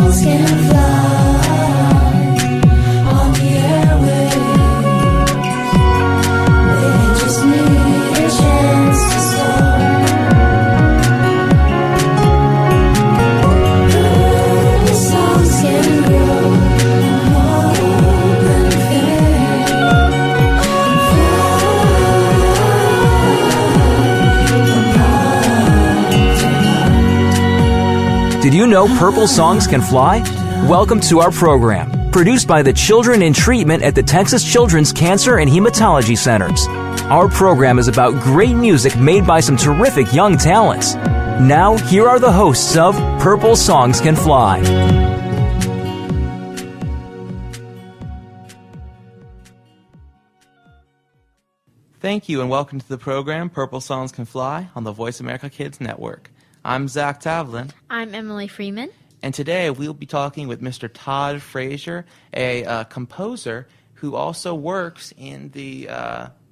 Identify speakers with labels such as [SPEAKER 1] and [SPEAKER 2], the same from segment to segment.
[SPEAKER 1] songs can fly on the airwaves. They just need a chance to start. The songs can grow and hope and faith and fly.
[SPEAKER 2] Did you know purple songs can fly? Welcome to our program, produced by the Children in Treatment at the Texas Children's Cancer and Hematology Centers. Our program is about great music made by some terrific young talents. Now, here are the hosts of Purple Songs Can Fly.
[SPEAKER 3] Thank you and welcome to the program Purple Songs Can Fly on the Voice America Kids Network. I'm Zack Tavlin.
[SPEAKER 4] I'm Emily Freeman.
[SPEAKER 3] And today we'll be talking with Mr. Todd Frazier, a composer who also works in the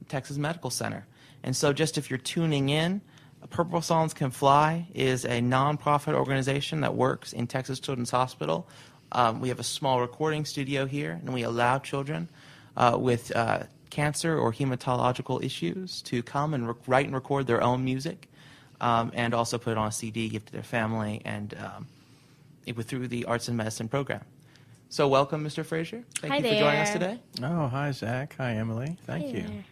[SPEAKER 3] Texas Medical Center. And so just if you're tuning in, Purple Songs Can Fly is a nonprofit organization that works in Texas Children's Hospital. We have a small recording studio here, and we allow children with cancer or hematological issues to come and write and record their own music, and also put it on a CD, give to their family, and through the Arts and Medicine program. So welcome, Mr. Frazier. Thank you for joining us today.
[SPEAKER 5] Oh, hi, Zach. Hi, Emily. Thank you.
[SPEAKER 4] There.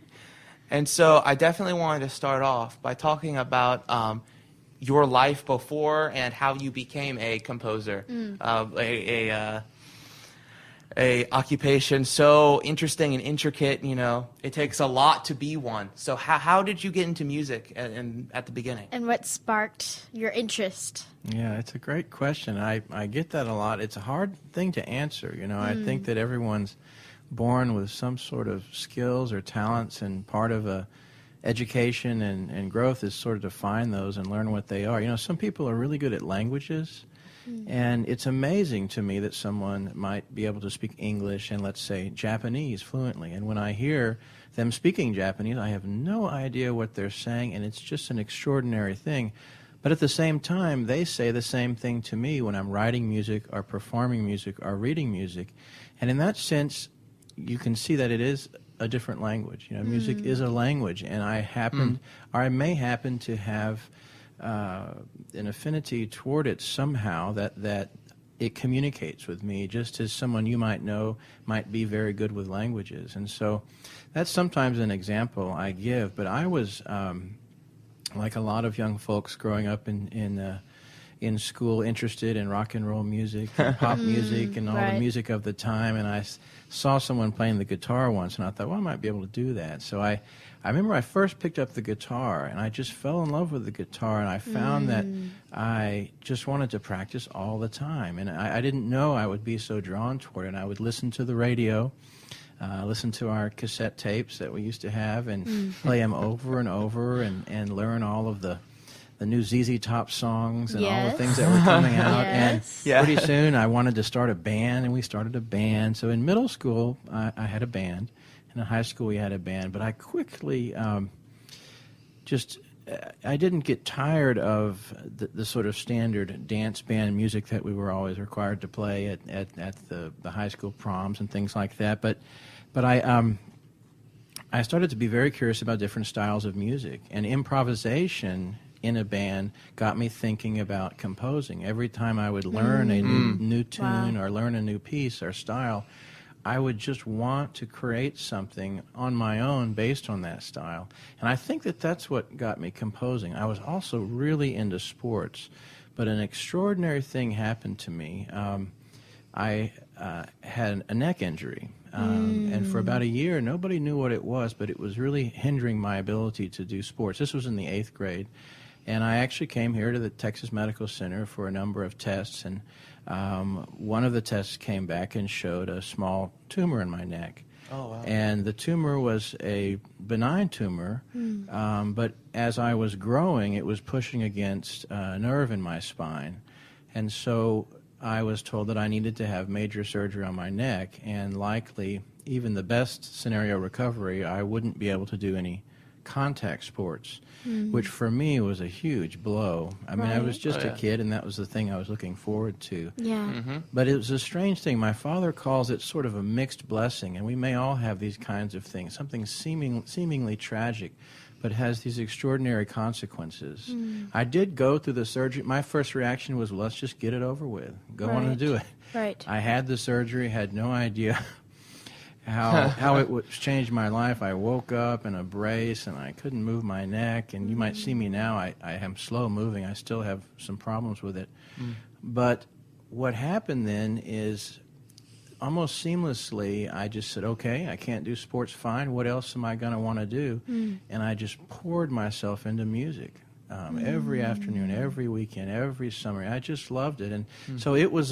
[SPEAKER 3] And so I definitely wanted to start off by talking about your life before and how you became a composer, a occupation so interesting and intricate. You know, it takes a lot to be one. So how did you get into music at the beginning?
[SPEAKER 4] And what sparked your interest?
[SPEAKER 5] Yeah, it's a great question. I get that a lot. It's a hard thing to answer. You know, I think that everyone's born with some sort of skills or talents, and part of education and growth is sort of to find those and learn what they are. You know, some people are really good at languages, and it's amazing to me that someone might be able to speak English and, let's say, Japanese fluently. And when I hear them speaking Japanese, I have no idea what they're saying, and it's just an extraordinary thing. But at the same time, they say the same thing to me when I'm writing music or performing music or reading music. And in that sense, you can see that it is a different language. You know, music is a language, and I may happen to have an affinity toward it somehow, that it communicates with me, just as someone you might know might be very good with languages. And so that's sometimes an example I give. But I was, like a lot of young folks growing up in school, interested in rock and roll music, and pop music, and all the music of the time. And I saw someone playing the guitar once, and I thought, well, I might be able to do that. So I remember I first picked up the guitar, and I just fell in love with the guitar, and I found that I just wanted to practice all the time. And I didn't know I would be so drawn toward it. And I would listen to the radio, listen to our cassette tapes that we used to have, and play them over and over, and learn all of the new ZZ Top songs and all the things that were coming out. And pretty soon I wanted to start a band, and we started a band. So in middle school, I had a band. In high school, we had a band. But I quickly I didn't get tired of the sort of standard dance band music that we were always required to play at the high school proms and things like that. But I started to be very curious about different styles of music, and improvisation in a band got me thinking about composing. Every time I would learn a new tune or learn a new piece or style, I would just want to create something on my own based on that style. And I think that that's what got me composing. I was also really into sports, but an extraordinary thing happened to me. I had a neck injury, and for about a year, nobody knew what it was, but it was really hindering my ability to do sports. This was in the 8th grade. And I actually came here to the Texas Medical Center for a number of tests, and one of the tests came back and showed a small tumor in my neck.
[SPEAKER 3] Oh, wow.
[SPEAKER 5] And the tumor was a benign tumor, but as I was growing, it was pushing against a nerve in my spine. And so I was told that I needed to have major surgery on my neck, and likely even the best scenario recovery, I wouldn't be able to do any contact sports, which for me was a huge blow. I mean, I was just a kid, and that was the thing I was looking forward to.
[SPEAKER 4] Yeah.
[SPEAKER 5] But it was a strange thing. My father calls it sort of a mixed blessing, and we may all have these kinds of things, something seemingly tragic, but has these extraordinary consequences. I did go through the surgery. My first reaction was, let's just get it over with. Go on and do it.
[SPEAKER 4] Right.
[SPEAKER 5] I had the surgery, had no idea how it would change my life. I woke up in a brace, and I couldn't move my neck. And you might see me now. I am slow moving. I still have some problems with it. But what happened then is almost seamlessly, I just said, okay, I can't do sports, fine. What else am I going to want to do? And I just poured myself into music. Every afternoon, every weekend, every summer. I just loved it. And so it was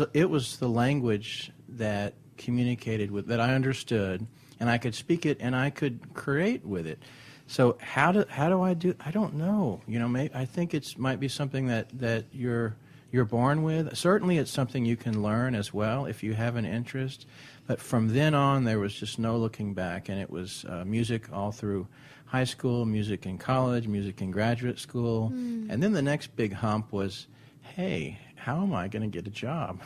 [SPEAKER 5] the language that communicated with, that I understood, and I could speak it, and I could create with it. So how do I do? I don't know. You know, I think it might be something that you're born with. Certainly, it's something you can learn as well if you have an interest. But from then on, there was just no looking back, and it was music all through high school, music in college, music in graduate school, and then the next big hump was, hey, how am I going to get a job?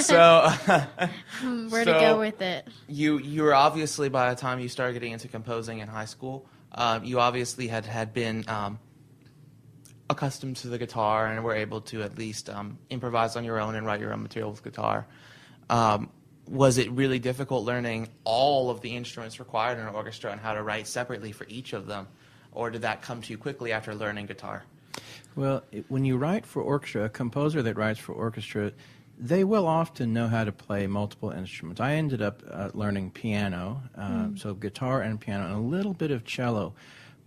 [SPEAKER 3] So,
[SPEAKER 4] Where to go with it?
[SPEAKER 3] you were obviously, by the time you started getting into composing in high school, you obviously had been accustomed to the guitar and were able to at least improvise on your own and write your own material with guitar. Was it really difficult learning all of the instruments required in an orchestra and how to write separately for each of them? Or did that come to you quickly after learning guitar?
[SPEAKER 5] Well, when you write for orchestra, a composer that writes for orchestra, they will often know how to play multiple instruments. I ended up learning piano, so guitar and piano, and a little bit of cello.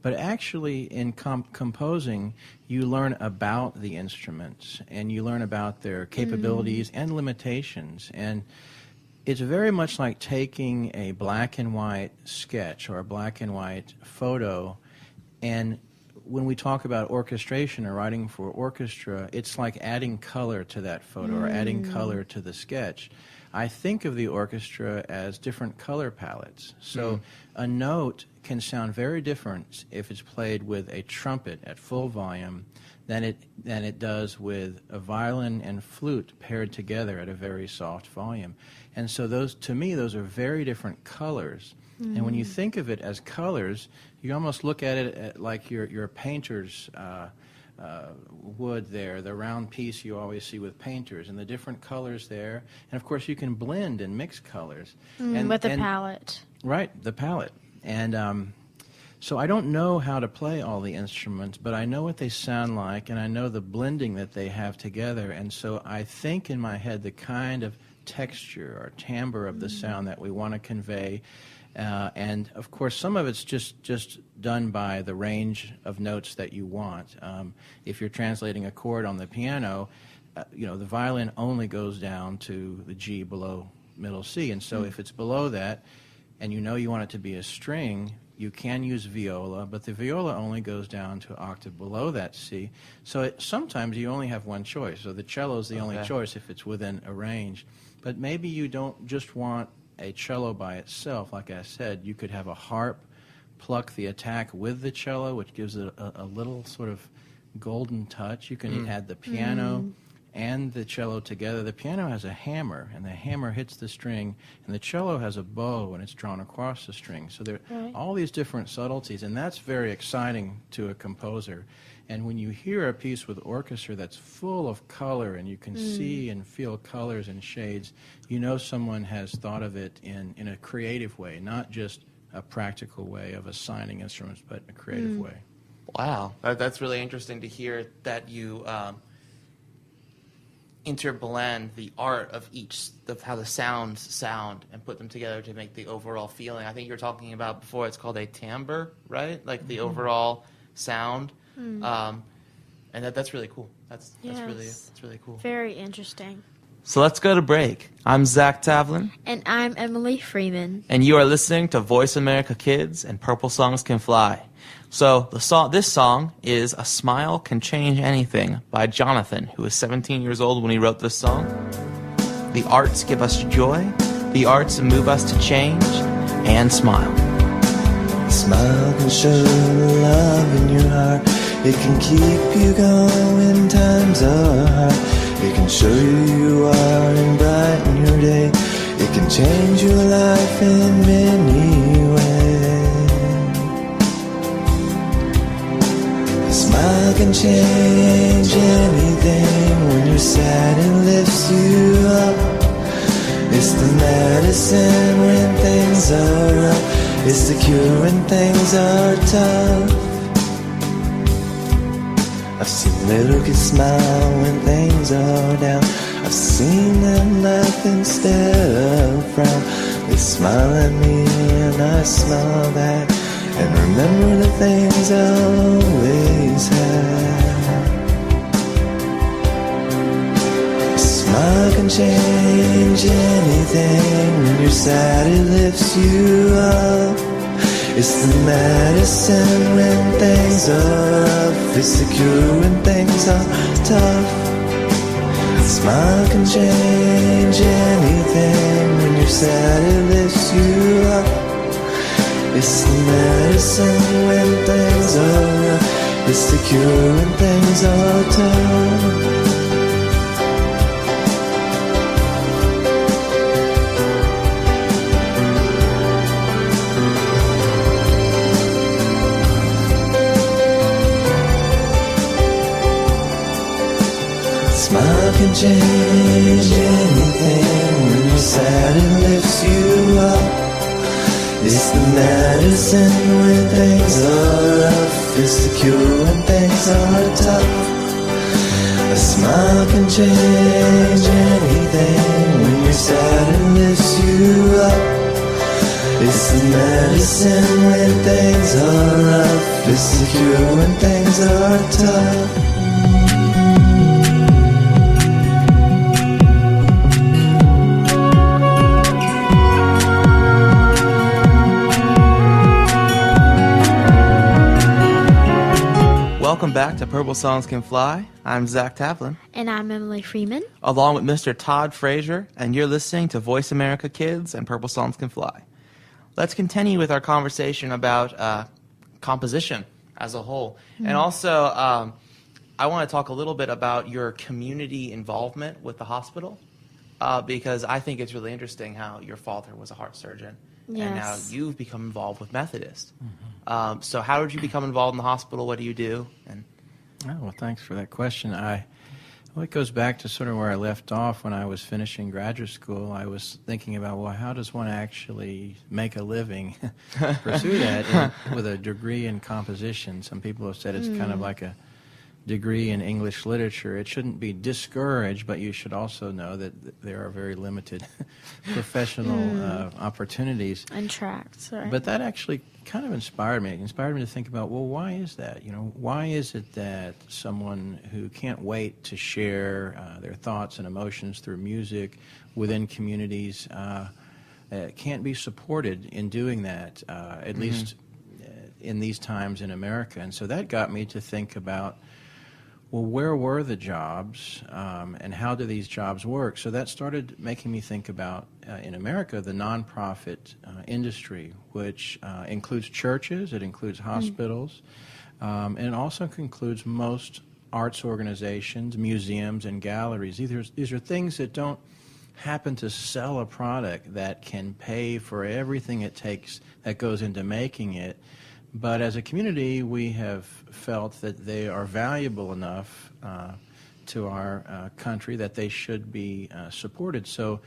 [SPEAKER 5] But actually, in composing, you learn about the instruments, and you learn about their capabilities and limitations. And it's very much like taking a black and white sketch or a black and white photo, and when we talk about orchestration or writing for orchestra, it's like adding color to that photo or adding color to the sketch. I think of the orchestra as different color palettes. So a note can sound very different if it's played with a trumpet at full volume than it does with a violin and flute paired together at a very soft volume. And so those, to me, those are very different colors. And when you think of it as colors, you almost look at it like your painter's wood there, the round piece you always see with painters, and the different colors there. And, of course, you can blend and mix colors.
[SPEAKER 4] With the palette.
[SPEAKER 5] Right, the palette. And so I don't know how to play all the instruments, but I know what they sound like, and I know the blending that they have together. And so I think in my head the kind of texture or timbre of the sound that we want to convey. And, of course, some of it's just done by the range of notes that you want. If you're translating a chord on the piano, the violin only goes down to the G below middle C. And so if it's below that, and you want it to be a string, you can use viola, but the viola only goes down to an octave below that C. So sometimes you only have one choice. So the cello is the only choice if it's within a range. But maybe you don't just want a cello by itself. Like I said, you could have a harp pluck the attack with the cello, which gives it a little sort of golden touch. You can add the piano and the cello together. The piano has a hammer, and the hammer hits the string, and the cello has a bow, and it's drawn across the string. So there are all these different subtleties, and that's very exciting to a composer. And when you hear a piece with orchestra that's full of color and you can see and feel colors and shades, someone has thought of it in a creative way, not just a practical way of assigning instruments, but in a creative way.
[SPEAKER 3] Wow, that's really interesting to hear that you interblend the art of how the sounds sound and put them together to make the overall feeling. I think you were talking about before, it's called a timbre, right? Like the overall sound. And that's really cool. That's really cool.
[SPEAKER 4] Very interesting.
[SPEAKER 3] So let's go to break. I'm Zach Tavlin.
[SPEAKER 4] And I'm Emily Freeman.
[SPEAKER 3] And you are listening to Voice America Kids and Purple Songs Can Fly. So this song is A Smile Can Change Anything by Jonathan, who was 17 years old when he wrote this song. The arts give us joy. The arts move us to change and smile. Smile.
[SPEAKER 6] smile can show the love in your heart. It can keep you going when times are hard. It can show you you are and brighten your day. It can change your life in many ways. A smile can change anything. When you're sad, it lifts you up. It's the medicine when things are rough. It's the cure when things are tough. I've seen little kids smile when things are down. I've seen them laugh instead of frown. They smile at me and I smile back, and remember the things I always had. A smile can change anything. When you're sad, it lifts you up. It's the medicine when things are rough. It's the cure when things are tough. A smile can change anything. When you're sad, it lifts you up. It's the medicine when things are rough. It's the cure when things are tough. Smile can change anything. When you're sad, it lifts you up. It's the medicine when things are rough. It's the cure when things are tough. A smile can change anything. When you're sad, it lifts you up. It's the medicine when things are rough. It's the cure when things are tough.
[SPEAKER 3] Welcome back to Purple Songs Can Fly. I'm Zach Tavlin,
[SPEAKER 4] And I'm Emily Freeman.
[SPEAKER 3] along with Mr. Todd Frazier, and you're listening to Voice America Kids and Purple Songs Can Fly. Let's continue with our conversation about composition as a whole. And also, I want to talk a little bit about your community involvement with the hospital, because I think it's really interesting how your father was a heart surgeon. And now
[SPEAKER 4] Yes.
[SPEAKER 3] you've become involved with Methodist. So how did you become involved in the hospital? What do you do? And
[SPEAKER 5] Oh, well, thanks for that question. Well, it goes back to sort of where I left off when I was finishing graduate school. I was thinking about, well, how does one actually make a living, pursue that with a degree in composition? Some people have said it's kind of like a degree in English literature. It shouldn't be discouraged, but you should also know that there are very limited professional opportunities.
[SPEAKER 4] And tracks, right?
[SPEAKER 5] But that actually kind of inspired me. It inspired me to think about, well, why is that? You know, why is it that someone who can't wait to share their thoughts and emotions through music within communities can't be supported in doing that, at least in these times in America? And so that got me to think about, well, where were the jobs, and how do these jobs work? So that started making me think about, in America, the nonprofit industry, which includes churches, it includes hospitals, and it also includes most arts organizations, museums, and galleries. These are things that don't happen to sell a product that can pay for everything it takes that goes into making it. But as a community, we have felt that they are valuable enough to our country that they should be supported. So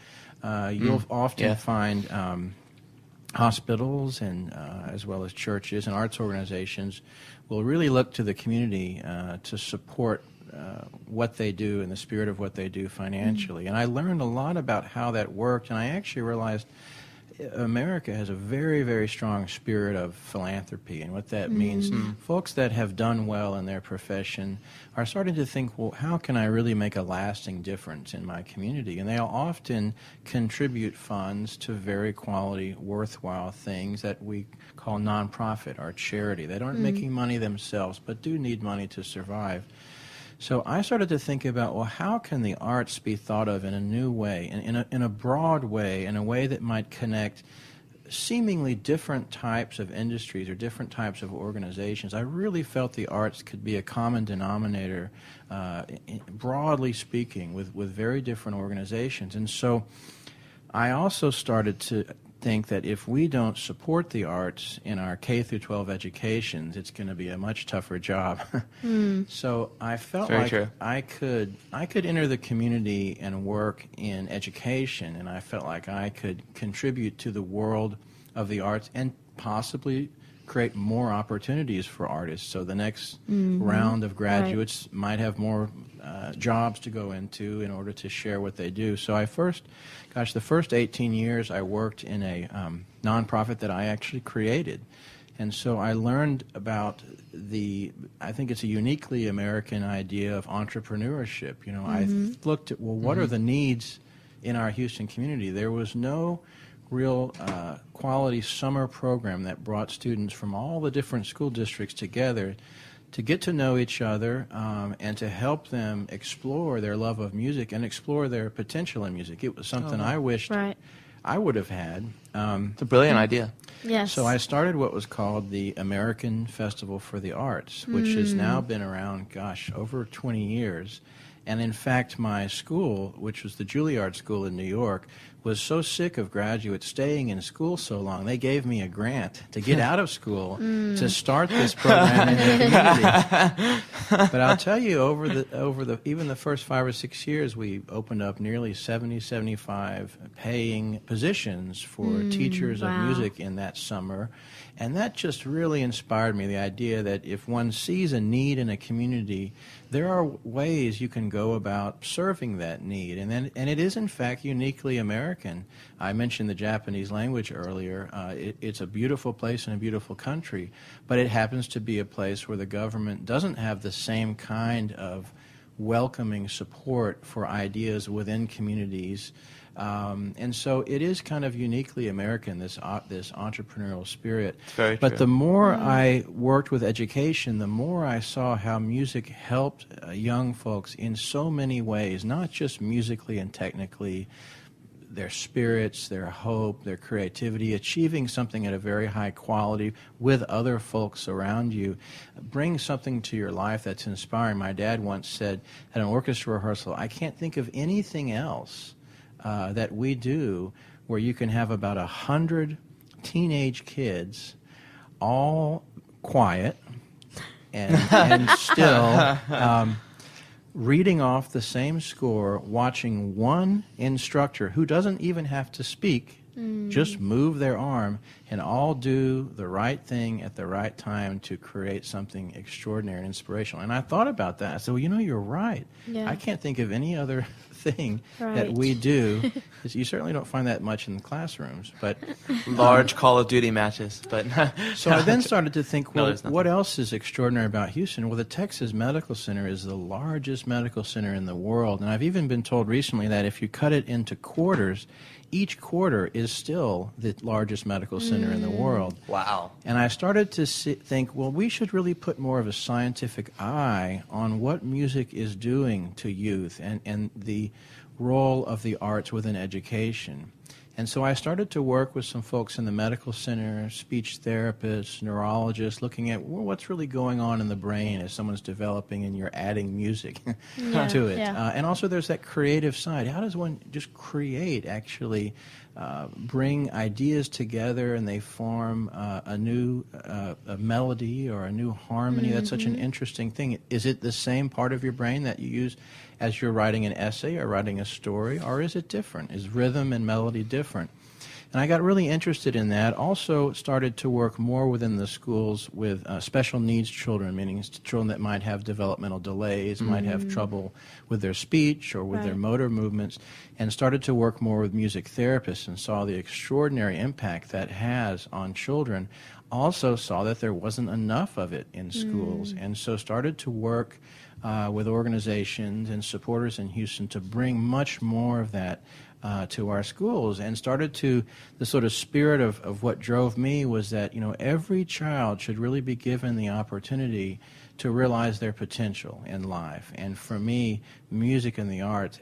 [SPEAKER 5] you'll often find hospitals and as well as churches and arts organizations will really look to the community to support what they do in the spirit of what they do financially. And I learned a lot about how that worked, and I actually realized America has a very, very strong spirit of philanthropy, and what that means, folks that have done well in their profession are starting to think, well, how can I really make a lasting difference in my community? And they'll often contribute funds to very quality, worthwhile things that we call nonprofit or charity. They aren't making money themselves, but do need money to survive. So I started to think about, well, how can the arts be thought of in a new way, in a broad way, in a way that might connect seemingly different types of industries or different types of organizations, I really felt the arts could be a common denominator, broadly speaking, with very different organizations. And so I also started to think that if we don't support the arts in our K through 12 educations, it's going to be a much tougher job. So I felt
[SPEAKER 3] Very
[SPEAKER 5] like
[SPEAKER 3] true.
[SPEAKER 5] I could enter the community and work in education, and I felt like I could contribute to the world of the arts and possibly create more opportunities for artists. So the next round of graduates might have more jobs to go into in order to share what they do. So the first 18 years I worked in a nonprofit that I actually created. And so I learned about I think it's a uniquely American idea of entrepreneurship. You know, I looked at, well, what are the needs in our Houston community? There was no real quality summer program that brought students from all the different school districts together to get to know each other and to help them explore their love of music and explore their potential in music. It was something I wished I would have had.
[SPEAKER 3] It's a brilliant idea.
[SPEAKER 4] Yes.
[SPEAKER 5] So I started what was called the American Festival for the Arts, which has now been around, over 20 years. And in fact, my school, which was the Juilliard School in New York, was so sick of graduates staying in school so long, they gave me a grant to get out of school to start this program in the community. But I'll tell you, even the first 5 or 6 years, we opened up nearly 75 paying positions for teachers of music in that summer. And that just really inspired me, the idea that if one sees a need in a community, there are ways you can go about serving that need. And it is, in fact, uniquely American. I mentioned the Japanese language earlier. It's a beautiful place and a beautiful country, but it happens to be a place where the government doesn't have the same kind of welcoming support for ideas within communities. And so it is kind of uniquely American, this entrepreneurial spirit.
[SPEAKER 3] Very
[SPEAKER 5] but
[SPEAKER 3] true.
[SPEAKER 5] the more I worked with education, the more I saw how music helped young folks in so many ways, not just musically and technically, their spirits, their hope, their creativity, achieving something at a very high quality with other folks around you, bring something to your life that's inspiring. My dad once said at an orchestra rehearsal, I can't think of anything else that we do where you can have about 100 teenage kids all quiet and still reading off the same score, watching one instructor who doesn't even have to speak, just move their arm, and all do the right thing at the right time to create something extraordinary and inspirational. And I thought about that. I said, well, you're right.
[SPEAKER 4] Yeah.
[SPEAKER 5] I can't think of any other thing that
[SPEAKER 4] Right.
[SPEAKER 5] we do. You certainly don't find that much in the classrooms. But
[SPEAKER 3] Large Call of Duty matches, but
[SPEAKER 5] so I then started to think,
[SPEAKER 3] No,
[SPEAKER 5] well,
[SPEAKER 3] there's nothing.
[SPEAKER 5] what else is extraordinary about Houston? Well, the Texas Medical Center is the largest medical center in the world. And I've even been told recently that if you cut it into quarters, each quarter is still the largest medical center in the world.
[SPEAKER 3] Wow.
[SPEAKER 5] And I started to think, well, we should really put more of a scientific eye on what music is doing to youth and the role of the arts within education. And so I started to work with some folks in the medical center, speech therapists, neurologists, looking at what's really going on in the brain as someone's developing and you're adding music to it.
[SPEAKER 4] Yeah.
[SPEAKER 5] And also there's that creative side. How does one just create, actually bring ideas together and they form a new a melody or a new harmony? That's such an interesting thing. Is it the same part of your brain that you use as you're writing an essay or writing a story, or is it different? Is rhythm and melody different? And I got really interested in that. Also started to work more within the schools with special needs children, meaning children that might have developmental delays, might have trouble with their speech or with their motor movements, and started to work more with music therapists and saw the extraordinary impact that has on children. Also saw that there wasn't enough of it in schools, and so started to work with organizations and supporters in Houston to bring much more of that to our schools, and started to, the sort of spirit of what drove me was that, every child should really be given the opportunity to realize their potential in life. And for me, music and the arts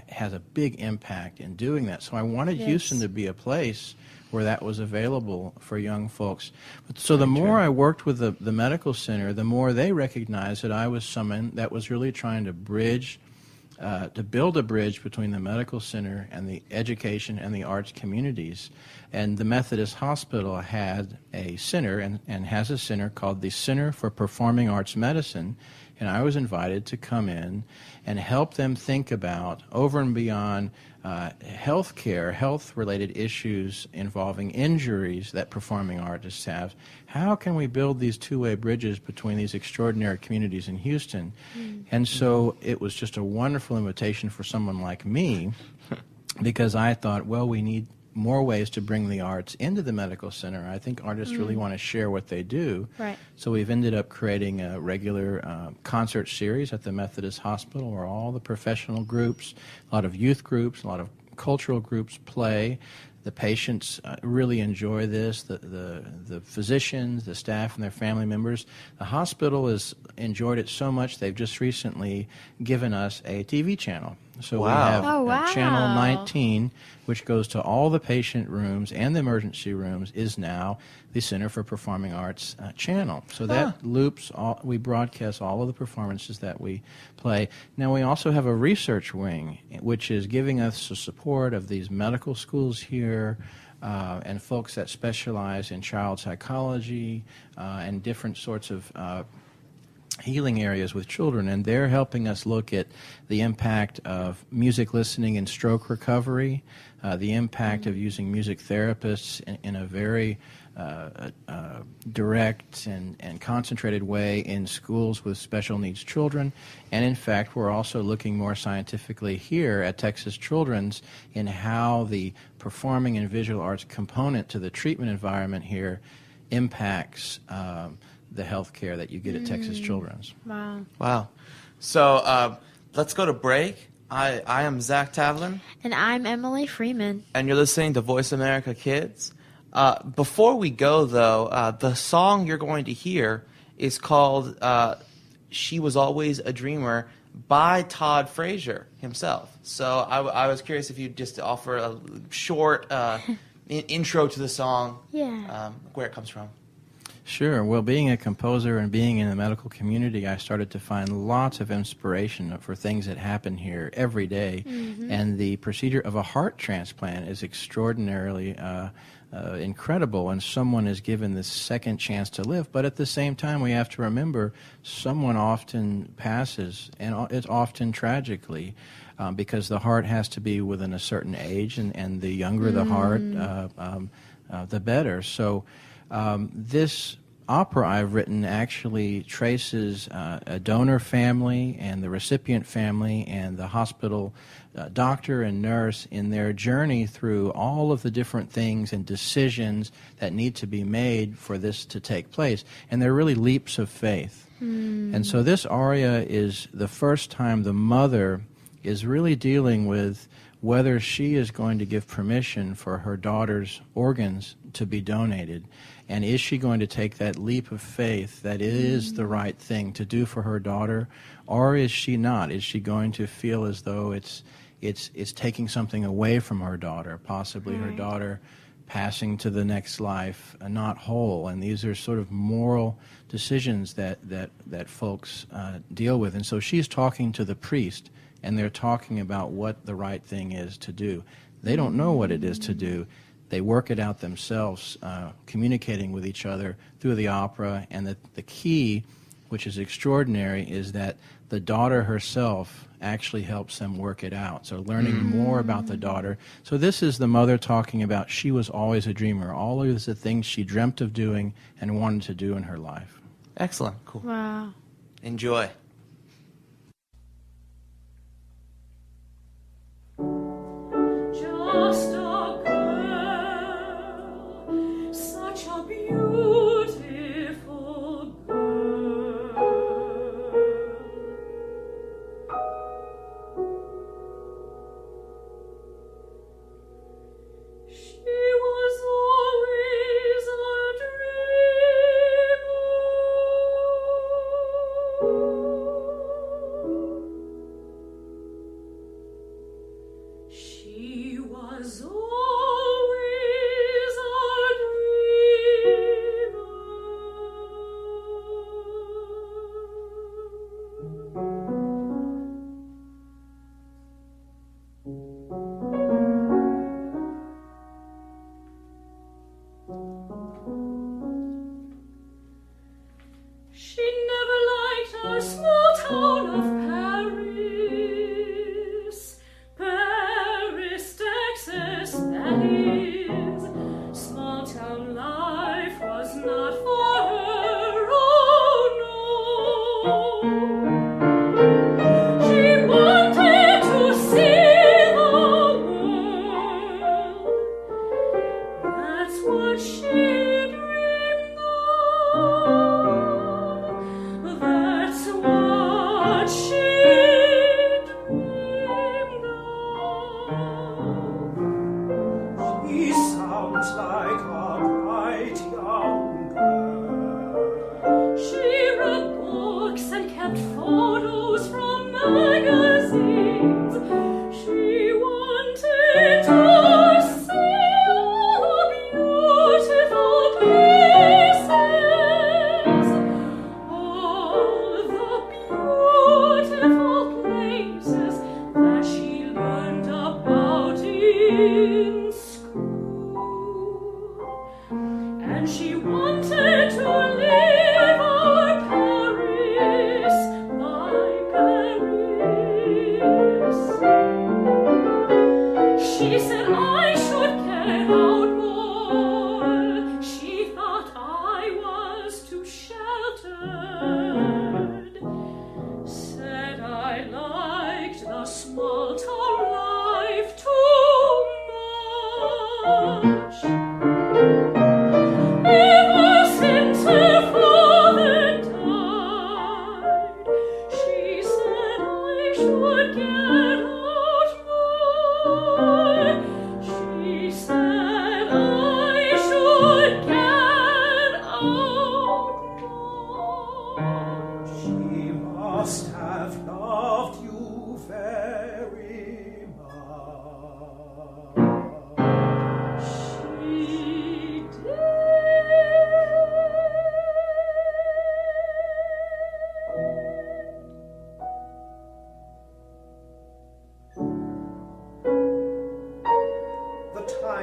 [SPEAKER 5] has a big impact in doing that. So I wanted Houston to be a place where that was available for young folks. So the more I worked with the medical center, the more they recognized that I was someone that was really trying to bridge, to build a bridge between the medical center and the education and the arts communities. And the Methodist Hospital had a center and has a center called the Center for Performing Arts Medicine. And I was invited to come in and help them think about, over and beyond health-related issues involving injuries that performing artists have, how can we build these two-way bridges between these extraordinary communities in Houston? And so it was just a wonderful invitation for someone like me, because I thought, well, we need more ways to bring the arts into the medical center. I think artists really want to share what they do.
[SPEAKER 4] Right.
[SPEAKER 5] So we've ended up creating a regular concert series at the Methodist Hospital where all the professional groups, a lot of youth groups, a lot of cultural groups play. The patients really enjoy this, the physicians, the staff, and their family members. The hospital has enjoyed it so much they've just recently given us a TV channel. So we have Channel 19, which goes to all the patient rooms and the emergency rooms, is now the Center for Performing Arts channel. So that loops, we broadcast all of the performances that we play. Now we also have a research wing, which is giving us the support of these medical schools here, and folks that specialize in child psychology and different sorts of healing areas with children, and they're helping us look at the impact of music listening in stroke recovery, the impact of using music therapists in a very direct and concentrated way in schools with special needs children. And in fact, we're also looking more scientifically here at Texas Children's in how the performing and visual arts component to the treatment environment here impacts the health care that you get at Texas Children's.
[SPEAKER 4] Wow.
[SPEAKER 3] Wow. So let's go to break. I am Zach Tavlin.
[SPEAKER 4] And I'm Emily Freeman.
[SPEAKER 3] And you're listening to Voice America Kids. Before we go, though, the song you're going to hear is called She Was Always a Dreamer by Todd Frazier himself. So I was curious if you'd just offer a short intro to the song, where it comes from.
[SPEAKER 5] Sure. Well, being a composer and being in the medical community, I started to find lots of inspiration for things that happen here every day. And the procedure of a heart transplant is extraordinarily incredible, and someone is given this second chance to live. But at the same time, we have to remember someone often passes, and it's often tragically, because the heart has to be within a certain age, and the younger the heart, the better. So this opera I've written actually traces a donor family and the recipient family and the hospital doctor and nurse in their journey through all of the different things and decisions that need to be made for this to take place. And they're really leaps of faith. And so this aria is the first time the mother is really dealing with whether she is going to give permission for her daughter's organs to be donated. And is she going to take that leap of faith that it is the right thing to do for her daughter, or is she not? Is she going to feel as though it's taking something away from her daughter, possibly her daughter passing to the next life not whole? And these are sort of moral decisions that folks deal with. And so she's talking to the priest, and they're talking about what the right thing is to do. They don't know what it is to do. They work it out themselves, communicating with each other through the opera. And the key, which is extraordinary, is that the daughter herself actually helps them work it out. So learning more about the daughter. So this is the mother talking about she was always a dreamer. All of the things she dreamt of doing and wanted to do in her life.
[SPEAKER 3] Excellent. Cool.
[SPEAKER 4] Wow.
[SPEAKER 3] Enjoy.
[SPEAKER 1] Just a girl, such a beautiful girl. She was always a dreamer.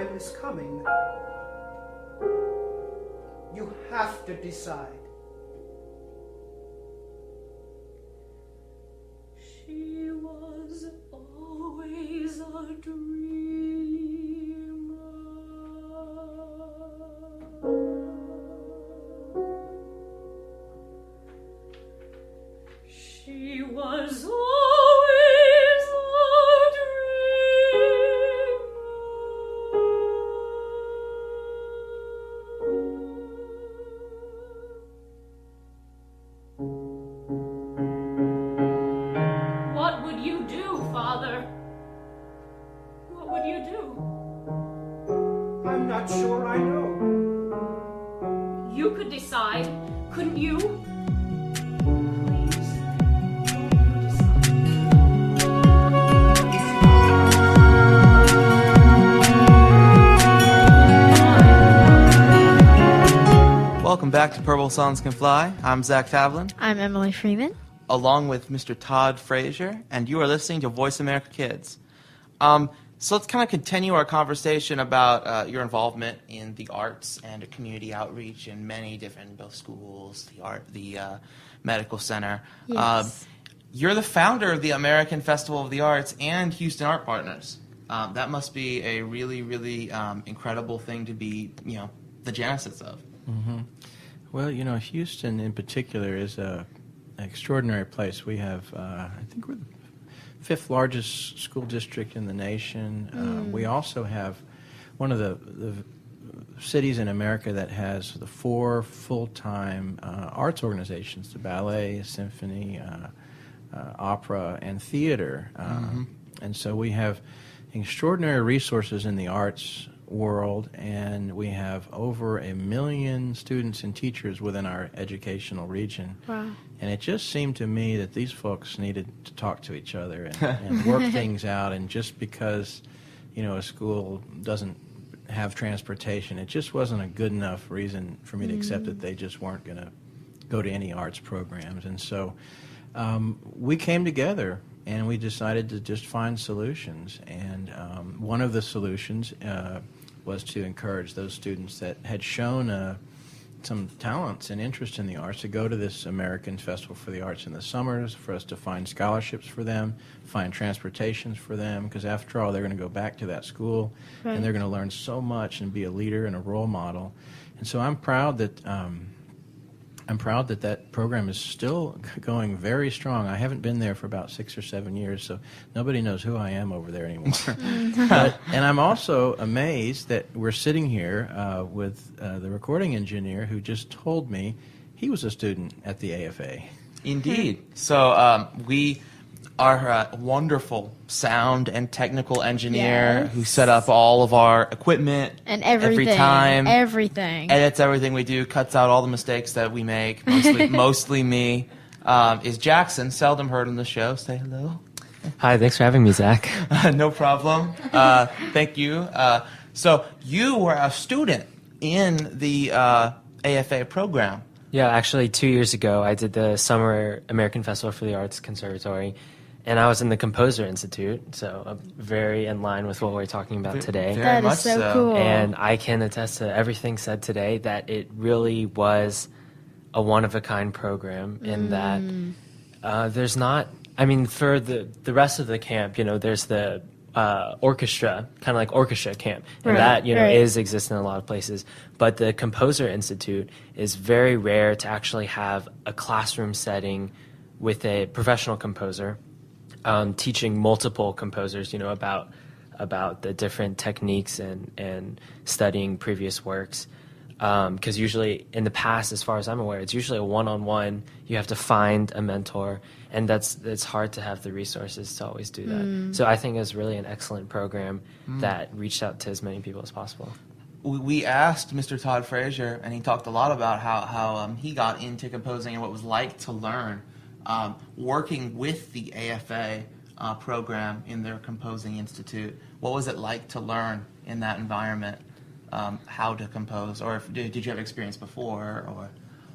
[SPEAKER 7] time is coming. You have to decide.
[SPEAKER 1] She was always a dreamer. She was always a dreamer. What would you do, Father? What would you do?
[SPEAKER 7] I'm not sure I know.
[SPEAKER 1] You could decide, couldn't you? Please, won't you decide?
[SPEAKER 3] Welcome back to Purple Songs Can Fly. I'm Zach Tavlin,
[SPEAKER 4] I'm Emily Freeman.
[SPEAKER 3] along with Mr. Todd Frazier, and you are listening to Voice America Kids. So let's kind of continue our conversation about your involvement in the arts and community outreach in many different both schools, the medical center.
[SPEAKER 4] Yes.
[SPEAKER 3] You're the founder of the American Festival of the Arts and Houston Art Partners. That must be a really, really incredible thing to be, the genesis of.
[SPEAKER 5] Mm-hmm. Well, Houston in particular is an extraordinary place. We have, I think we're the fifth largest school district in the nation. We also have one of the cities in America that has the 4 full-time arts organizations, the ballet, symphony, opera, and theater. And so we have extraordinary resources in the arts world, and we have over 1 million students and teachers within our educational region.
[SPEAKER 4] Wow.
[SPEAKER 5] And it just seemed to me that these folks needed to talk to each other and work things out. And just because, a school doesn't have transportation, it just wasn't a good enough reason for me to accept that they just weren't going to go to any arts programs. And so we came together and we decided to just find solutions. And one of the solutions was to encourage those students that had shown some talents and interest in the arts to go to this American Festival for the Arts in the summers, for us to find scholarships for them, find transportations for them, because after all, they're going to go back to that school,
[SPEAKER 4] Right.
[SPEAKER 5] and they're going to learn so much and be a leader and a role model. And so I'm proud that that program is still going very strong. I haven't been there for about 6 or 7 years, so nobody knows who I am over there anymore. And I'm also amazed that we're sitting here with the recording engineer who just told me he was a student at the AFA.
[SPEAKER 3] Indeed. So our wonderful sound and technical engineer who set up all of our equipment
[SPEAKER 4] And everything.
[SPEAKER 3] every time,
[SPEAKER 4] Everything.
[SPEAKER 3] edits everything we do, cuts out all the mistakes that we make, mostly me, is Jackson. Seldom heard on the show. Say hello.
[SPEAKER 8] Hi, thanks for having me, Zach.
[SPEAKER 3] No problem. Thank you. So you were a student in the AFA program.
[SPEAKER 8] Yeah, actually 2 years ago, I did the Summer American Festival for the Arts Conservatory, and I was in the Composer Institute, so very in line with what we're talking about today.
[SPEAKER 3] Very
[SPEAKER 4] That is
[SPEAKER 3] much
[SPEAKER 4] so cool.
[SPEAKER 8] And I can attest to everything said today, that it really was a one-of-a-kind program in that there's not, for the rest of the camp, there's the orchestra, kind of like orchestra camp, and
[SPEAKER 4] Right,
[SPEAKER 8] that
[SPEAKER 4] right.
[SPEAKER 8] exists in a lot of places. But the Composer Institute is very rare to actually have a classroom setting with a professional composer teaching multiple composers, about the different techniques and studying previous works. Because usually in the past, as far as I'm aware, it's usually a one-on-one. You have to find a mentor, and it's hard to have the resources to always do that. So I think it's really an excellent program that reached out to as many people as possible.
[SPEAKER 3] We asked Mr. Todd Frazier, and he talked a lot about how he got into composing and what it was like to learn working with the AFA program in their composing institute. What was it like to learn in that environment how to compose, or did you have experience before?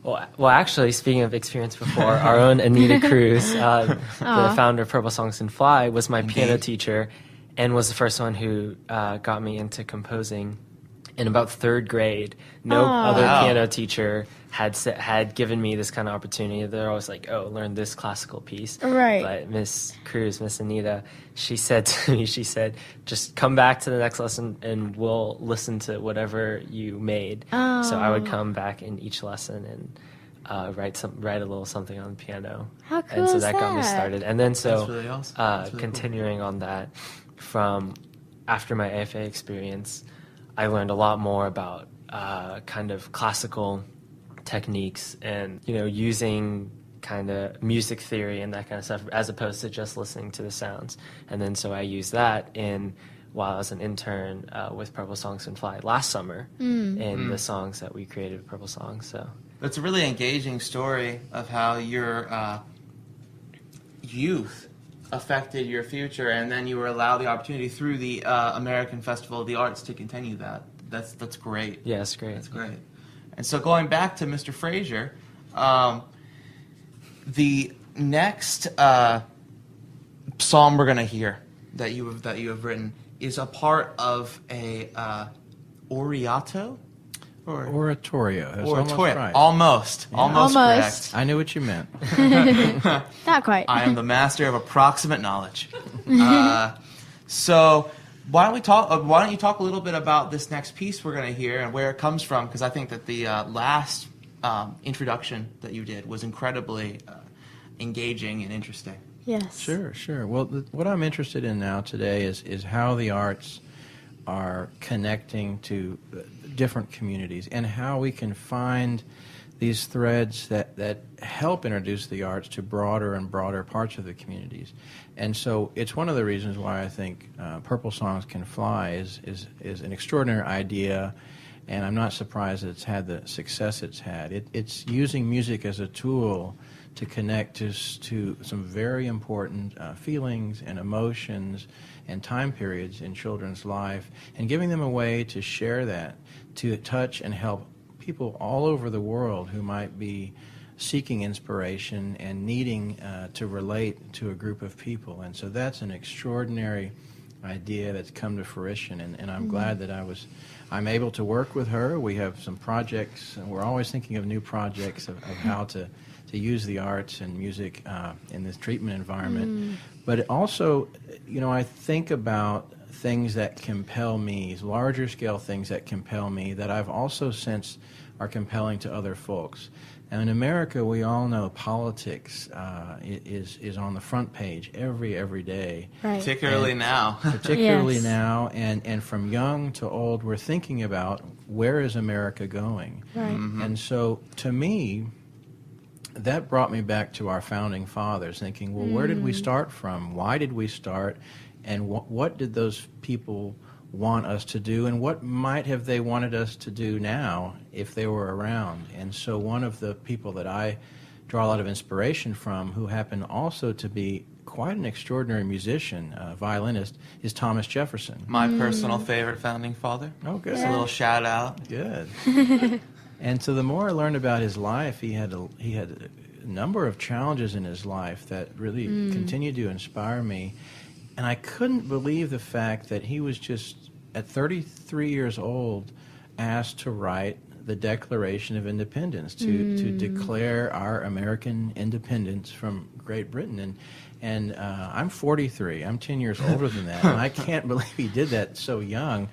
[SPEAKER 3] Or
[SPEAKER 8] Well, actually, speaking of experience before, our own Anita Cruz, the founder of Purple Songs Can Fly, was my piano teacher. and was the first one who got me into composing. In about third grade, no other piano teacher had given me this kind of opportunity. They're always like, "Oh, learn this classical piece."
[SPEAKER 4] Right.
[SPEAKER 8] But Miss Anita, she said to me, she said, "Just come back to the next lesson, and we'll listen to whatever you made." So I would come back in each lesson and write a little something on the piano.
[SPEAKER 4] How cool
[SPEAKER 8] And so
[SPEAKER 4] is
[SPEAKER 8] that got me
[SPEAKER 4] that?
[SPEAKER 8] started. And then so
[SPEAKER 3] That's really awesome. That's really
[SPEAKER 8] continuing on that, from after my AFA experience, I learned a lot more about kind of classical techniques and, using kind of music theory and that kind of stuff as opposed to just listening to the sounds. And then so I used that while I was an intern with Purple Songs Can Fly last summer in the songs that we created with Purple Songs. So
[SPEAKER 3] It's a really engaging story of how your youth affected your future, and then you were allowed the opportunity through the American Festival of the Arts to continue that. That's great.
[SPEAKER 8] yeah, it's great.
[SPEAKER 3] That's great. And so going back to Mr. Frazier, the next song we're going to hear that you have written is a part of a oratorio.
[SPEAKER 5] Oratorio. That's almost
[SPEAKER 3] Oratorio.
[SPEAKER 5] right.
[SPEAKER 3] Almost
[SPEAKER 4] Almost.
[SPEAKER 3] correct.
[SPEAKER 5] I knew what you meant.
[SPEAKER 4] Not quite.
[SPEAKER 3] I am the master of approximate knowledge. So why don't you talk a little bit about this next piece we're going to hear and where it comes from? Because I think that the last introduction that you did was incredibly engaging and interesting.
[SPEAKER 4] Yes.
[SPEAKER 5] Sure. Well, what I'm interested in now today is how the arts are connecting to different communities and how we can find these threads that help introduce the arts to broader and broader parts of the communities. And so it's one of the reasons why I think Purple Songs Can Fly is an extraordinary idea, and I'm not surprised that it's had the success it's had. It's using music as a tool to connect to some very important feelings and emotions and time periods in children's life, and giving them a way to share that, to touch and help people all over the world who might be seeking inspiration and needing to relate to a group of people. And so that's an extraordinary idea that's come to fruition, and I'm glad that I'm able to work with her. We have some projects, and we're always thinking of new projects of how to use the arts and music in this treatment environment. But also, I think about things that compel me, larger scale things that compel me, that I've also sensed are compelling to other folks. And in America, we all know politics is on the front page every day.
[SPEAKER 4] Right.
[SPEAKER 3] Particularly now.
[SPEAKER 5] Particularly
[SPEAKER 4] Yes.
[SPEAKER 5] now, and from young to old, we're thinking about where is America going.
[SPEAKER 4] Right.
[SPEAKER 5] And so, to me, that brought me back to our founding fathers, thinking, well, where did we start from? Why did we start? And what did those people want us to do? And what might have they wanted us to do now if they were around? And so one of the people that I draw a lot of inspiration from, who happened also to be quite an extraordinary musician, violinist, is Thomas Jefferson.
[SPEAKER 3] My personal favorite founding father.
[SPEAKER 5] Oh, good.
[SPEAKER 3] Just a little shout out.
[SPEAKER 5] Good. And so the more I learned about his life, he had a number of challenges in his life that really continued to inspire me. And I couldn't believe the fact that he was just, at 33 years old, asked to write the Declaration of Independence, to declare our American independence from Great Britain. And I'm 43. I'm 10 years older than that. And I can't believe he did that so young.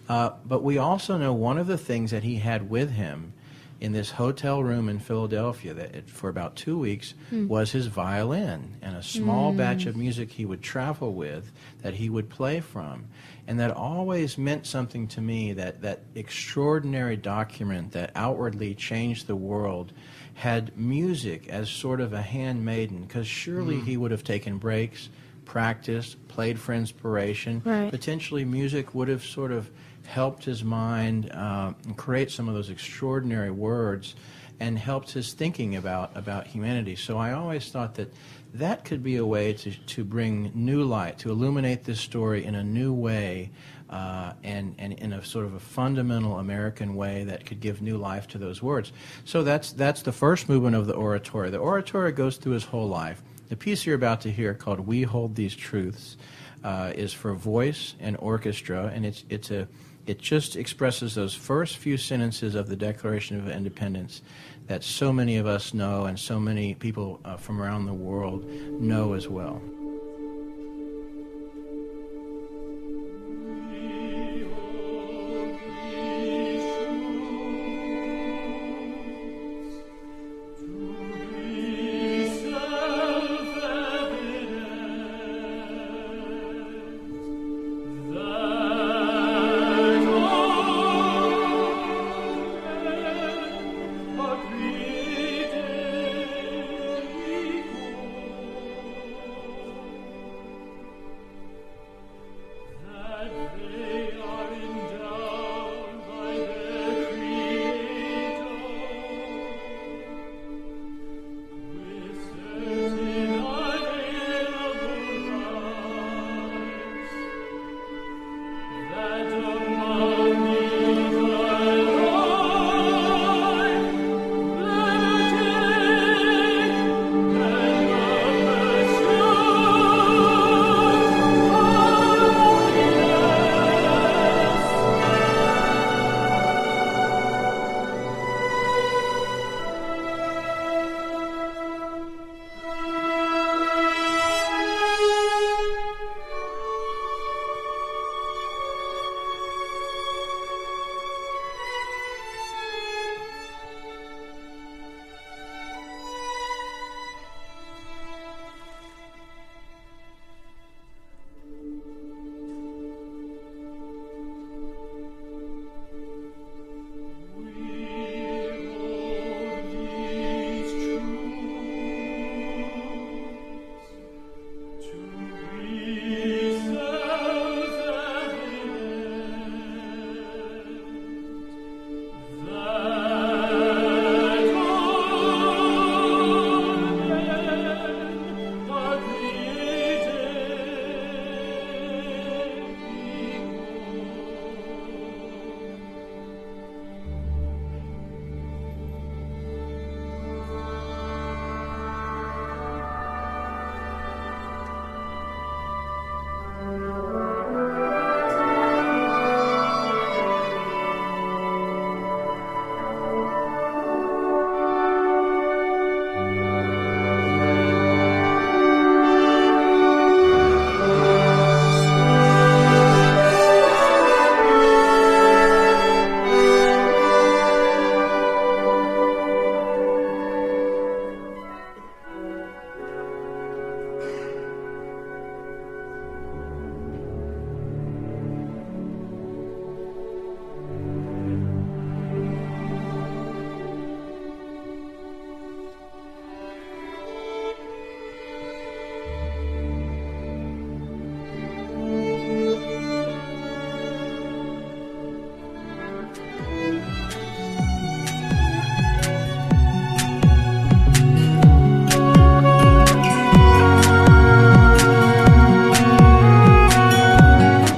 [SPEAKER 5] But we also know one of the things that he had with him in this hotel room in Philadelphia for about 2 weeks was his violin and a small batch of music he would travel with that he would play from. And that always meant something to me, that extraordinary document that outwardly changed the world had music as sort of a handmaiden, because surely he would have taken breaks, practiced, played for inspiration.
[SPEAKER 4] Right.
[SPEAKER 5] Potentially music would have sort of helped his mind create some of those extraordinary words and helped his thinking about humanity. So I always thought that could be a way to bring new light, to illuminate this story in a new way, and in a sort of a fundamental American way that could give new life to those words. So that's the first movement of the oratorio. The oratorio goes through his whole life. The piece you're about to hear, called "We Hold These Truths," is for voice and orchestra, and it just expresses those first few sentences of the Declaration of Independence that so many of us know and so many people from around the world know as well.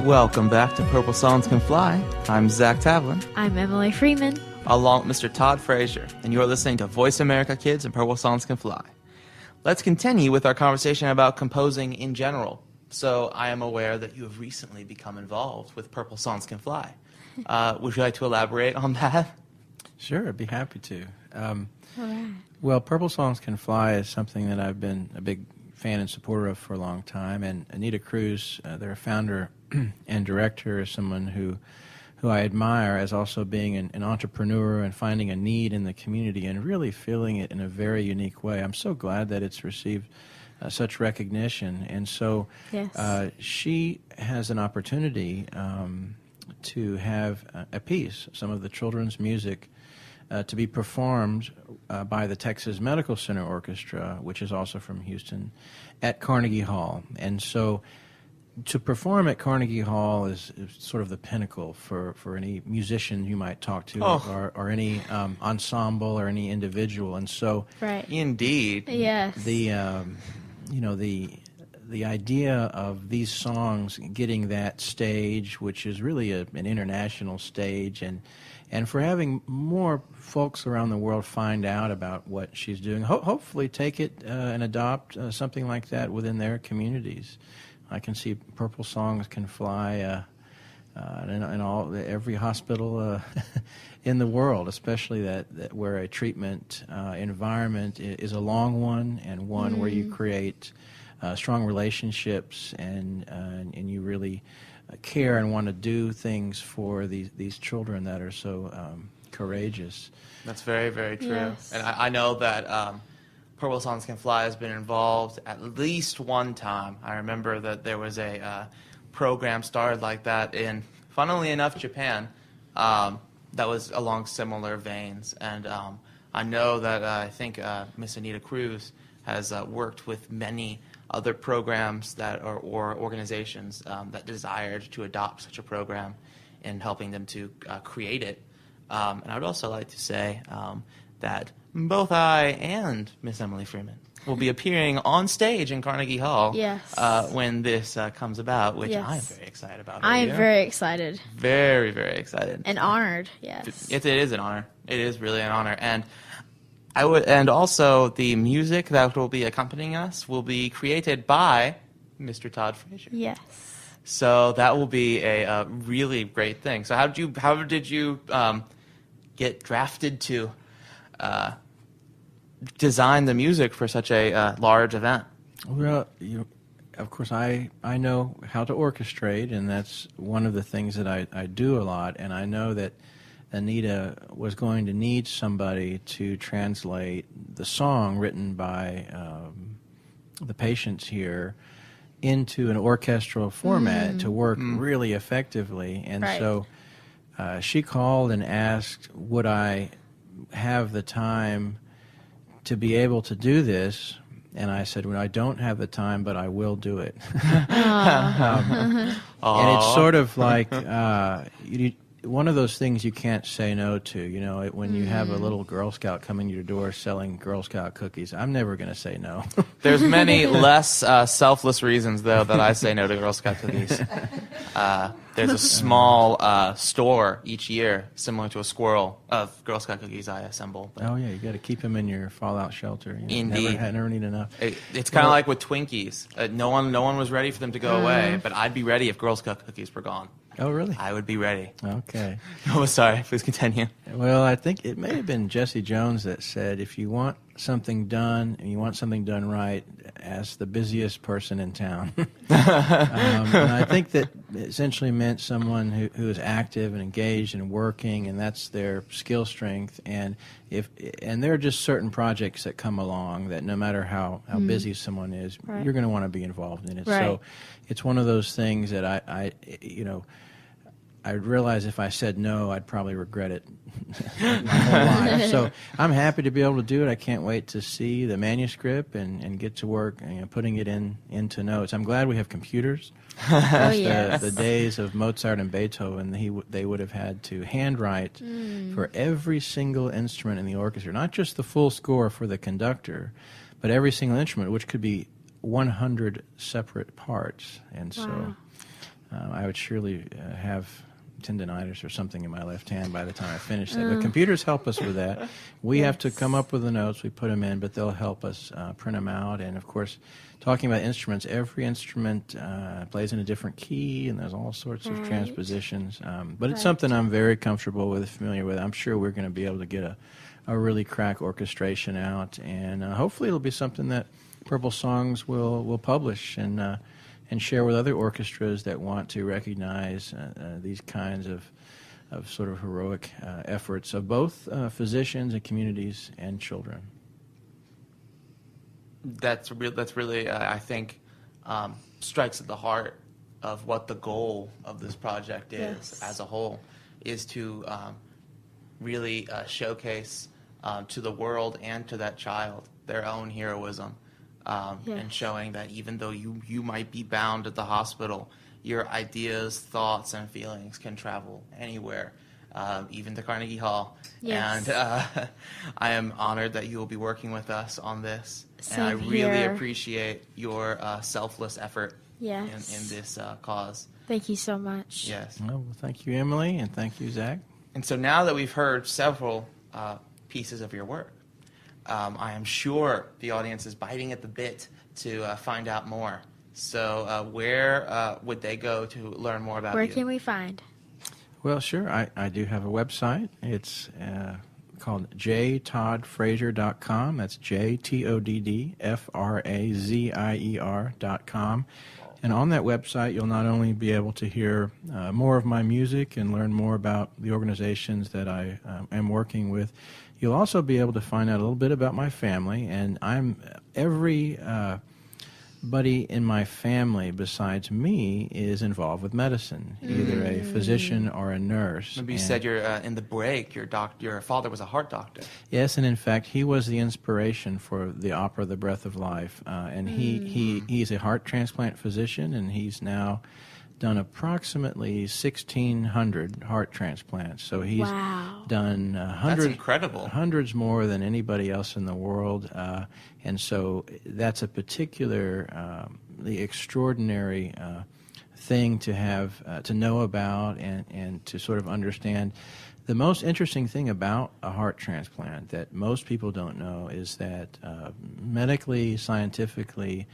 [SPEAKER 3] Welcome back to Purple Songs Can Fly. I'm Zach Tavlin,
[SPEAKER 4] I'm Emily Freeman.
[SPEAKER 3] along with Mr. Todd Frazier, and you're listening to Voice America Kids and Purple Songs Can Fly. Let's continue with our conversation about composing in general. So I am aware that you have recently become involved with Purple Songs Can Fly. Would you like to elaborate on that?
[SPEAKER 5] Sure, I'd be happy to.
[SPEAKER 4] All right.
[SPEAKER 5] Well, Purple Songs Can Fly is something that I've been a big fan and supporter of for a long time, and Anita Cruz, their founder and director, is someone who I admire as also being an entrepreneur and finding a need in the community and really feeling it in a very unique way. I'm so glad that it's received such recognition, and so
[SPEAKER 4] Yes.
[SPEAKER 5] she has an opportunity to have a piece, some of the children's music, to be performed by the Texas Medical Center Orchestra, which is also from Houston, at Carnegie Hall. And so to perform at Carnegie Hall is sort of the pinnacle for any musician you might talk to, or any ensemble or any individual. And so
[SPEAKER 4] Right.
[SPEAKER 3] Indeed.
[SPEAKER 4] Yes.
[SPEAKER 5] the the idea of these songs getting that stage, which is really an international stage, and for having more folks around the world find out about what she's doing, hopefully take it and adopt something like that within their communities. I can see Purple Songs can fly in every hospital in the world, especially that where a treatment environment is a long one and one where you create strong relationships and you really care and want to do things for these children that are so courageous.
[SPEAKER 3] That's very, very true.
[SPEAKER 4] Yes.
[SPEAKER 3] And I know that Purple Songs Can Fly has been involved at least one time. I remember that there was a program started like that in, funnily enough, Japan, that was along similar veins. And I know that I think Miss Anita Cruz has worked with many other programs that or organizations that desired to adopt such a program and helping them to create it. And I would also like to say that both I and Miss Emily Freeman will be appearing on stage in Carnegie Hall when this comes about, which I am very excited about.
[SPEAKER 4] I am very excited.
[SPEAKER 3] Very, very excited.
[SPEAKER 4] And honored, yes.
[SPEAKER 3] It is an honor. It is really an honor. And also the music that will be accompanying us will be created by Mr. Todd Frazier.
[SPEAKER 4] Yes.
[SPEAKER 3] So that will be a really great thing. So how did you get drafted to design the music for such a large event?
[SPEAKER 5] Well, of course, I know how to orchestrate, and that's one of the things that I do a lot. And I know that Anita was going to need somebody to translate the song written by the patients here into an orchestral format to work really effectively. And so she called and asked, would I have the time to be able to do this? And I said, well, I don't have the time, but I will do it. And it's sort of like one of those things you can't say no to. You know, when you have a little Girl Scout coming to your door selling Girl Scout cookies, I'm never going to say no.
[SPEAKER 3] There's many less selfless reasons, though, that I say no to Girl Scout cookies. There's a small store each year, similar to a squirrel, of Girl Scout cookies I assemble.
[SPEAKER 5] Oh, yeah, you got to keep them in your fallout shelter. You know,
[SPEAKER 3] Indeed.
[SPEAKER 5] Never need enough.
[SPEAKER 3] It's kind of like with Twinkies. No one was ready for them to go away, but I'd be ready if Girl Scout cookies were gone.
[SPEAKER 5] Oh, really?
[SPEAKER 3] I would be ready.
[SPEAKER 5] Okay.
[SPEAKER 3] Oh, sorry. Please continue.
[SPEAKER 5] Well, I think it may have been Jesse Jones that said, if you want something done and you want something done right, ask the busiest person in town. And I think that essentially meant someone who is active and engaged and working, and that's their skill strength. And there are just certain projects that come along that no matter how busy someone is, you're going to want to be involved in it.
[SPEAKER 4] Right.
[SPEAKER 5] So it's one of those things that I realize if I said no, I'd probably regret it my whole life. So I'm happy to be able to do it. I can't wait to see the manuscript and get to work putting it into notes. I'm glad we have computers. The days of Mozart and Beethoven, they would have had to handwrite for every single instrument in the orchestra, not just the full score for the conductor, but every single instrument, which could be 100 separate parts. And so I would surely have tendinitis or something in my left hand by the time I finish that. But computers help us with that. We have to come up with the notes, we put them in, but they'll help us print them out. And of course, talking about instruments, every instrument plays in a different key, and there's all sorts of transpositions. But it's something I'm very comfortable with, familiar with. I'm sure we're going to be able to get a really crack orchestration out, and hopefully it'll be something that Purple Songs will publish and share with other orchestras that want to recognize these kinds of sort of heroic efforts of both physicians and communities and children.
[SPEAKER 3] That's really I think strikes at the heart of what the goal of this project is as a whole, is to really showcase to the world and to that child their own heroism. And showing that even though you might be bound at the hospital, your ideas, thoughts, and feelings can travel anywhere. even to Carnegie Hall.
[SPEAKER 4] Yes.
[SPEAKER 3] And I am honored that you will be working with us on this.
[SPEAKER 4] Same
[SPEAKER 3] and I really
[SPEAKER 4] here.
[SPEAKER 3] appreciate your selfless effort
[SPEAKER 4] Yes.
[SPEAKER 3] in this cause.
[SPEAKER 4] Thank you so much.
[SPEAKER 3] Yes.
[SPEAKER 5] Well, thank you, Emily, and thank you, Zach.
[SPEAKER 3] And so now that we've heard several pieces of your work, I am sure the audience is biting at the bit to find out more. So where would they go to learn more about
[SPEAKER 4] Where
[SPEAKER 3] you?
[SPEAKER 4] can we find?
[SPEAKER 5] Well, sure. I do have a website. It's called jtoddfrazier.com. That's jtoddfrazier.com. And on that website, you'll not only be able to hear more of my music and learn more about the organizations that I am working with, you'll also be able to find out a little bit about my family. And everybody in my family besides me is involved with medicine, either a physician or a nurse.
[SPEAKER 3] Maybe you said in the break, your father was a heart doctor.
[SPEAKER 5] Yes, and in fact, he was the inspiration for the opera "The Breath of Life," and he's a heart transplant physician, and he's now done approximately 1,600 heart transplants. So he's
[SPEAKER 4] Wow.
[SPEAKER 5] done
[SPEAKER 3] That's incredible.
[SPEAKER 5] hundreds more than anybody else in the world, and so that's a particular, the extraordinary thing to have to know about and to sort of understand. The most interesting thing about a heart transplant that most people don't know is that medically, scientifically,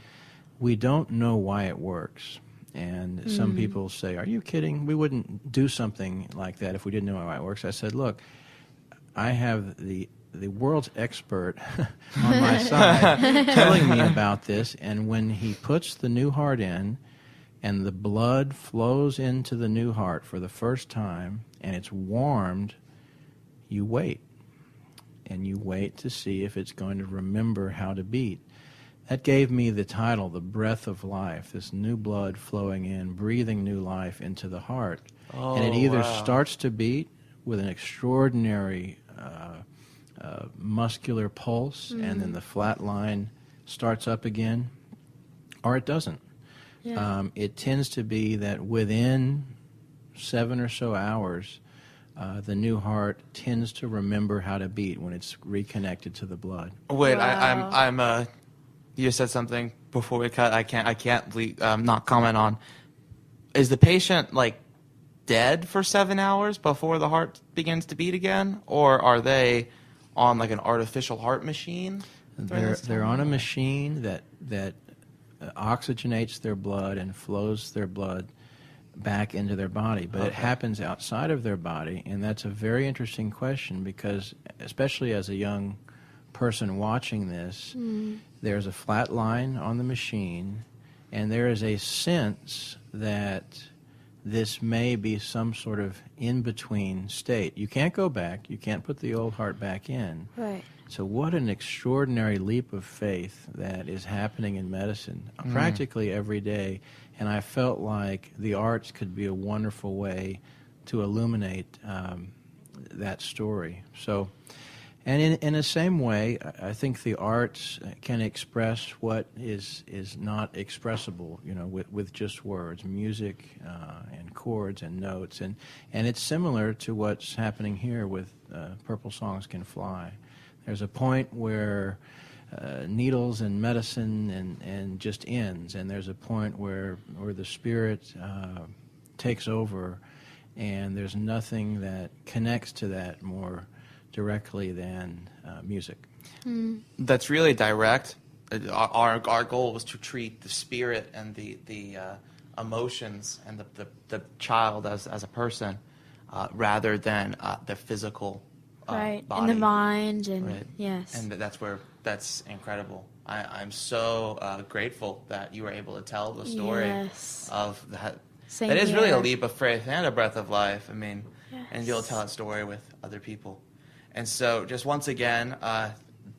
[SPEAKER 5] we don't know why it works. And some people say, "Are you kidding? We wouldn't do something like that if we didn't know how it works." I said, "Look, I have the world's expert on my side telling me about this, and when he puts the new heart in and the blood flows into the new heart for the first time and it's warmed, you wait. And you wait to see if it's going to remember how to beat." That gave me the title, "The Breath of Life," this new blood flowing in, breathing new life into the heart. And it either starts to beat with an extraordinary muscular pulse, and then the flat line starts up again, or it doesn't.
[SPEAKER 4] Yeah.
[SPEAKER 5] It tends to be that within 7 or so hours, the new heart tends to remember how to beat when it's reconnected to the blood.
[SPEAKER 3] Wait,
[SPEAKER 4] Wow.
[SPEAKER 3] I'm you said something before we cut. I can't not comment on. Is the patient dead for 7 hours before the heart begins to beat again, or are they on like an artificial heart machine?
[SPEAKER 5] They're on a machine that oxygenates their blood and flows their blood back into their body, but it happens outside of their body, and that's a very interesting question because, especially as a young person watching this, there's a flat line on the machine, and there is a sense that this may be some sort of in-between state. You can't go back. You can't put the old heart back in.
[SPEAKER 4] Right.
[SPEAKER 5] So what an extraordinary leap of faith that is happening in medicine practically every day. And I felt like the arts could be a wonderful way to illuminate that story. So, and in the same way, I think the arts can express what is not expressible, with just words, music and chords and notes. And it's similar to what's happening here with Purple Songs Can Fly. There's a point where needles and medicine and just ends, and there's a point where the spirit takes over, and there's nothing that connects to that more directly than music.
[SPEAKER 3] That's really direct. Our goal was to treat the spirit and the emotions and the child as a person, rather than the physical
[SPEAKER 4] Right.
[SPEAKER 3] body.
[SPEAKER 4] In the mind, and
[SPEAKER 3] Right.
[SPEAKER 4] yes.
[SPEAKER 3] And that's incredible. I'm so grateful that you were able to tell the story
[SPEAKER 4] Yes.
[SPEAKER 3] of that.
[SPEAKER 4] Same
[SPEAKER 3] That is really a
[SPEAKER 4] here.
[SPEAKER 3] leap of faith and a breath of life. I mean, and you'll
[SPEAKER 4] Yes.
[SPEAKER 3] tell that story with other people. And so, just once again,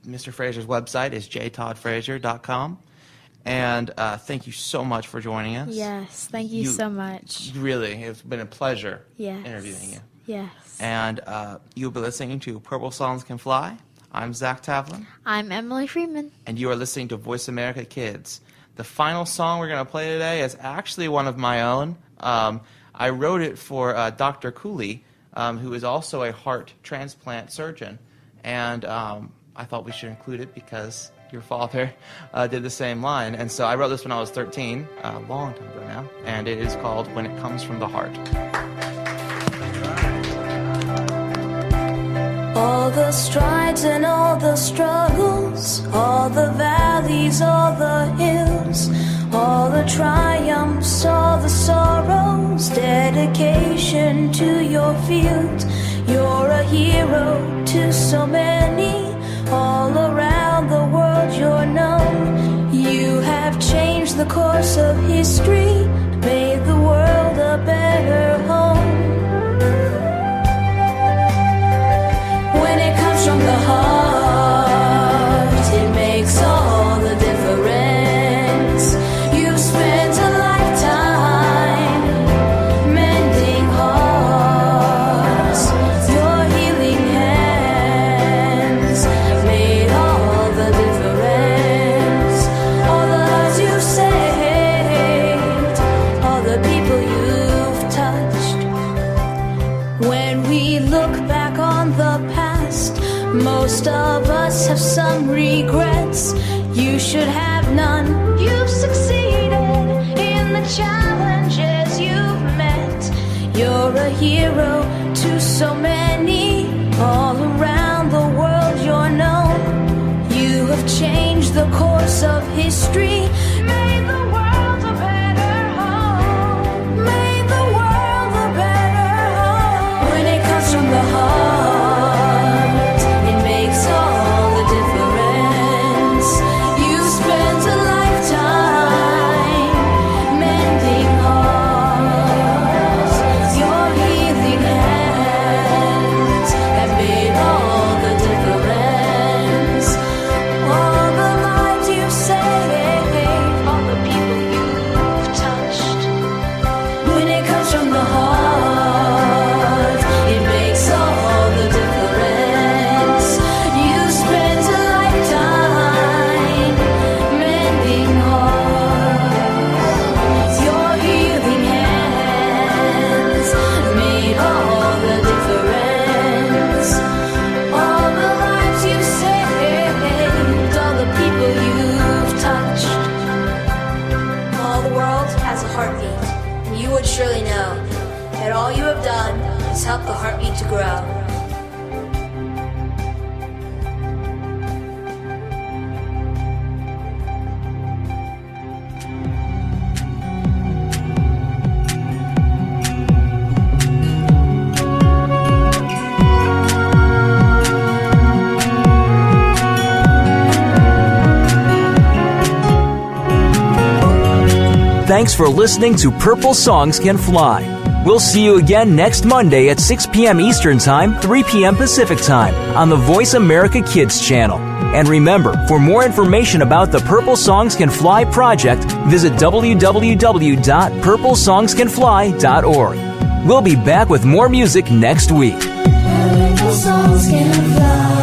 [SPEAKER 3] Mr. Frazier's website is jtoddfrazier.com. And thank you so much for joining us.
[SPEAKER 4] Yes. Thank you so much.
[SPEAKER 3] Really, it's been a pleasure
[SPEAKER 4] Yes.
[SPEAKER 3] interviewing you.
[SPEAKER 4] Yes.
[SPEAKER 3] And you'll be listening to Purple Songs Can Fly. I'm Zach Tavlin.
[SPEAKER 4] I'm Emily Freeman.
[SPEAKER 3] And you are listening to Voice America Kids. The final song we're going to play today is actually one of my own. I wrote it for Dr. Cooley, who is also a heart transplant surgeon. And I thought we should include it because your father did the same line. And so I wrote this when I was 13, a long time ago now, and it is called When It Comes From the Heart.
[SPEAKER 9] All the strides and all the struggles, all the valleys, all the hills, all the triumphs, all the sorrows, dedication to your field. You're a hero to so many, all around the world you're known. You have changed the course of history, made the world a better home. When it comes from the heart, it makes all the difference. You spent a lifetime mending hearts. Your healing hands have made all the difference. All the lives you've saved, all the people you've touched. When we look back on the past, most of us have some regrets. You should have none. You've succeeded in the challenges you've met. You're a hero to so many, all around the world you're known. You have changed the course of history, made the world a better home. Made the world a better home. When it comes from the heart, it makes all the difference. You spent a lifetime mending hearts. Your healing hands have made all the difference. All the lives you've saved, all the people you've touched. When it comes from the heart, it makes all the difference. You spent a lifetime mending hearts. Your healing hands made all the difference. All the lives you've saved, all the people you've touched. All the world has a heartbeat, and you would surely know that all you have done is help the heartbeat to grow.
[SPEAKER 2] Thanks for listening to Purple Songs Can Fly. We'll see you again next Monday at 6 p.m. Eastern Time, 3 p.m. Pacific Time on the Voice America Kids channel. And remember, for more information about the Purple Songs Can Fly project, visit www.purplesongscanfly.org. We'll be back with more music next week.
[SPEAKER 9] Purple songs can fly.